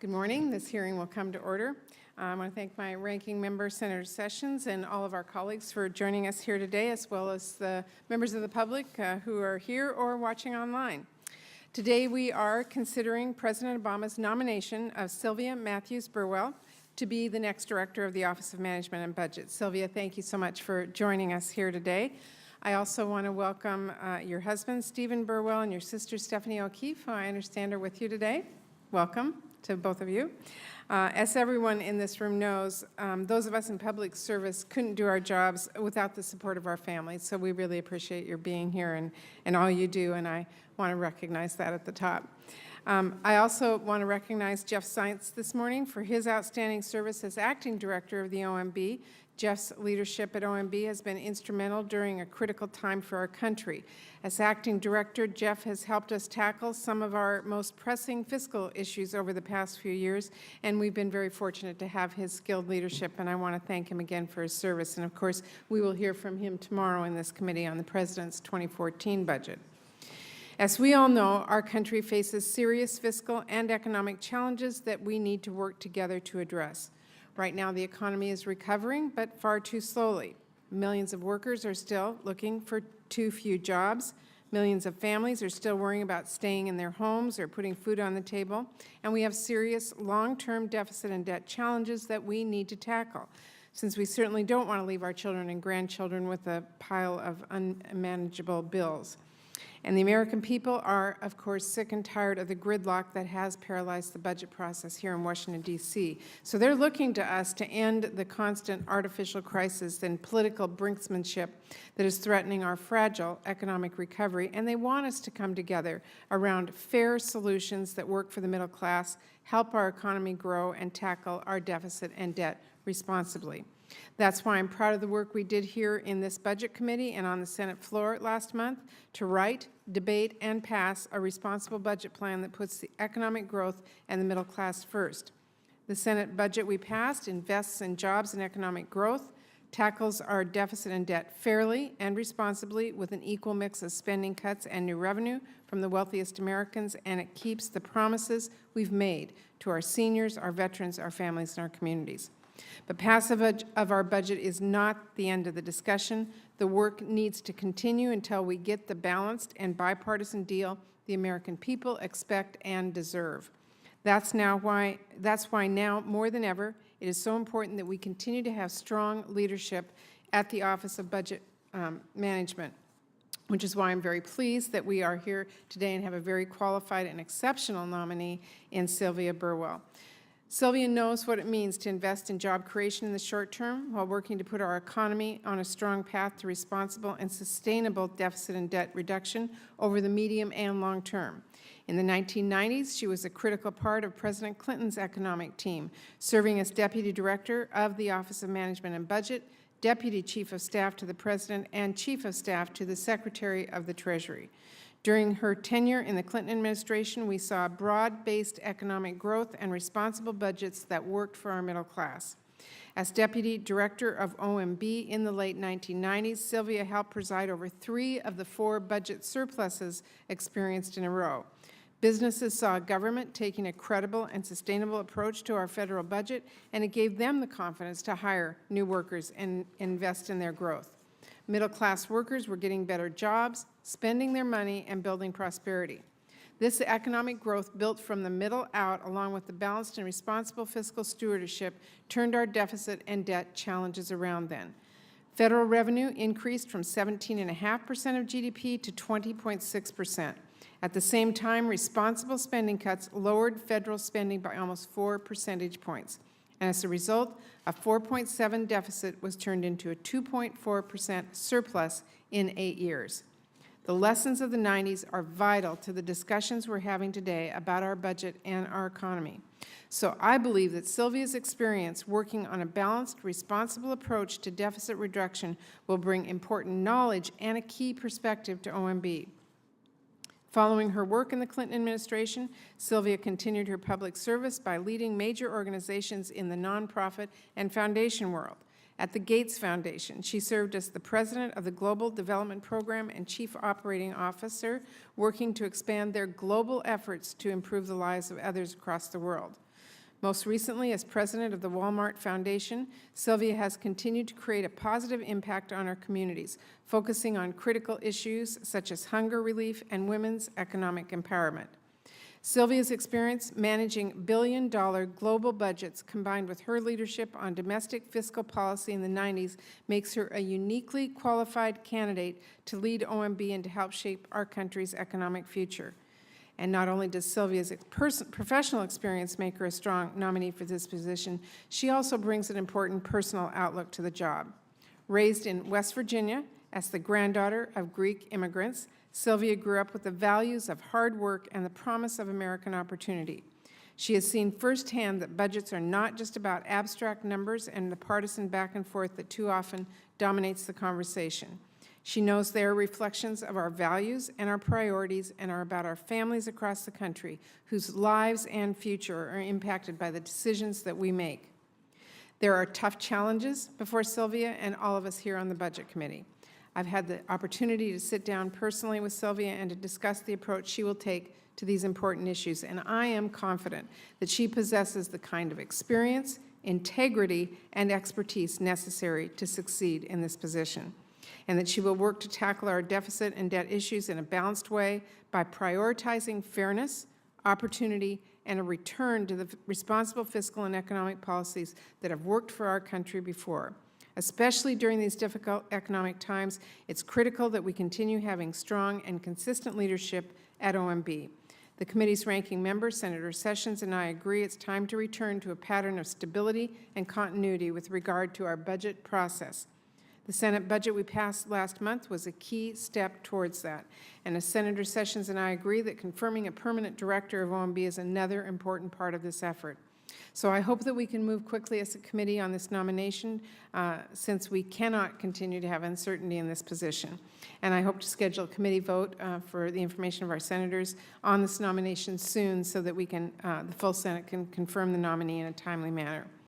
Good morning. This hearing will come to order. I want to thank my ranking member, Senator Sessions, and all of our colleagues for joining us here today, as well as the members of the public who are here or watching online. Today we are considering President Obama's nomination of Sylvia Mathews Burwell to be the next Director of the Office of Management and Budget. Sylvia, thank you so much for joining us here today. I also want to welcome your husband, Stephen Burwell, and your sister, Stephanie O'Keefe, who I understand are with you today. Welcome to both of you. As everyone in this room knows, those of us in public service couldn't do our jobs without the support of our families, so we really appreciate your being here and all you do, and I want to recognize that at the top. I also want to recognize Jeff Seitz this morning for his outstanding service as Acting Director of the OMB. Jeff's leadership at OMB has been instrumental during a critical time for our country. As Acting Director, Jeff has helped us tackle some of our most pressing fiscal issues over the past few years, and we've been very fortunate to have his skilled leadership, and I want to thank him again for his service. And of course, we will hear from him tomorrow in this committee on the President's 2014 budget. As we all know, our country faces serious fiscal and economic challenges that we need to work together to address. Right now, the economy is recovering, but far too slowly. Millions of workers are still looking for too few jobs. Millions of families are still worrying about staying in their homes or putting food on the table. And we have serious long-term deficit and debt challenges that we need to tackle, since we certainly don't want to leave our children and grandchildren with a pile of unmanageable bills. And the American people are, of course, sick and tired of the gridlock that has paralyzed the budget process here in Washington, D.C. So they're looking to us to end the constant artificial crisis and political brinksmanship that is threatening our fragile economic recovery, and they want us to come together around fair solutions that work for the middle class, help our economy grow, and tackle our deficit and debt responsibly. That's why I'm proud of the work we did here in this Budget Committee and on the Senate floor last month to write, debate, and pass a responsible budget plan that puts the economic growth and the middle class first. The Senate budget we passed invests in jobs and economic growth, tackles our deficit and debt fairly and responsibly with an equal mix of spending cuts and new revenue from the wealthiest Americans, and it keeps the promises we've made to our seniors, our veterans, our families, and our communities. But passage of our budget is not the end of the discussion. The work needs to continue until we get the balanced and bipartisan deal the American people expect and deserve. That's why now more than ever it is so important that we continue to have strong leadership at the Office of Budget Management, which is why I'm very pleased that we are here today and have a very qualified and exceptional nominee in Sylvia Burwell. Sylvia knows what it means to invest in job creation in the short term while working to put our economy on a strong path to responsible and sustainable deficit and debt reduction over the medium and long term. In the 1990s, she was a critical part of President Clinton's economic team, serving as Deputy Director of the Office of Management and Budget, Deputy Chief of Staff to the President, and Chief of Staff to the Secretary of the Treasury. During her tenure in the Clinton administration, we saw broad-based economic growth and responsible budgets that worked for our middle class. As Deputy Director of OMB in the late 1990s, Sylvia helped preside over 3 of the 4 budget surpluses experienced in a row. Businesses saw government taking a credible and sustainable approach to our federal budget, and it gave them the confidence to hire new workers and invest in their growth. Middle-class workers were getting better jobs, spending their money, and building prosperity. This economic growth built from the middle out, along with the balanced and responsible fiscal stewardship, turned our deficit and debt challenges around then. Federal revenue increased from 17.5% of GDP to 20.6%. At the same time, responsible spending cuts lowered federal spending by almost 4 percentage points. And as a result, a 4.7 deficit was turned into a 2.4% surplus in 8 years. The lessons of the 90s are vital to the discussions we're having today about our budget and our economy. So I believe that Sylvia's experience working on a balanced, responsible approach to deficit reduction will bring important knowledge and a key perspective to OMB. Following her work in the Clinton administration, Sylvia continued her public service by leading major organizations in the nonprofit and foundation world. At the Gates Foundation, she served as the president of the Global Development Program and chief operating officer, working to expand their global efforts to improve the lives of others across the world. Most recently, as president of the Walmart Foundation, Sylvia has continued to create a positive impact on our communities, focusing on critical issues such as hunger relief and women's economic empowerment. Sylvia's experience managing billion-dollar global budgets combined with her leadership on domestic fiscal policy in the 90s makes her a uniquely qualified candidate to lead OMB and to help shape our country's economic future. And not only does Sylvia's professional experience make her a strong nominee for this position, she also brings an important personal outlook to the job. Raised in West Virginia as the granddaughter of Greek immigrants, Sylvia grew up with the values of hard work and the promise of American opportunity. She has seen firsthand that budgets are not just about abstract numbers and the partisan back and forth that too often dominates the conversation. She knows they are reflections of our values and our priorities and are about our families across the country whose lives and future are impacted by the decisions that we make. There are tough challenges before Sylvia and all of us here on the Budget Committee. I've had the opportunity to sit down personally with Sylvia and to discuss the approach she will take to these important issues, and I am confident that she possesses the kind of experience, integrity, and expertise necessary to succeed in this position, and that she will work to tackle our deficit and debt issues in a balanced way by prioritizing fairness, opportunity, and a return to the responsible fiscal and economic policies that have worked for our country before. Especially during these difficult economic times, it's critical that we continue having strong and consistent leadership at OMB. The committee's ranking member, Senator Sessions, and I agree it's time to return to a pattern of stability and continuity with regard to our budget process. The Senate budget we passed last month was a key step towards that, and as Senator Sessions and I agree that confirming a permanent director of OMB is another important part of this effort. So I hope that we can move quickly as a committee on this nomination since we cannot continue to have uncertainty in this position. And I hope to schedule a committee vote for the information of our senators on this nomination soon so that we can, the full Senate can confirm the nominee in a timely manner.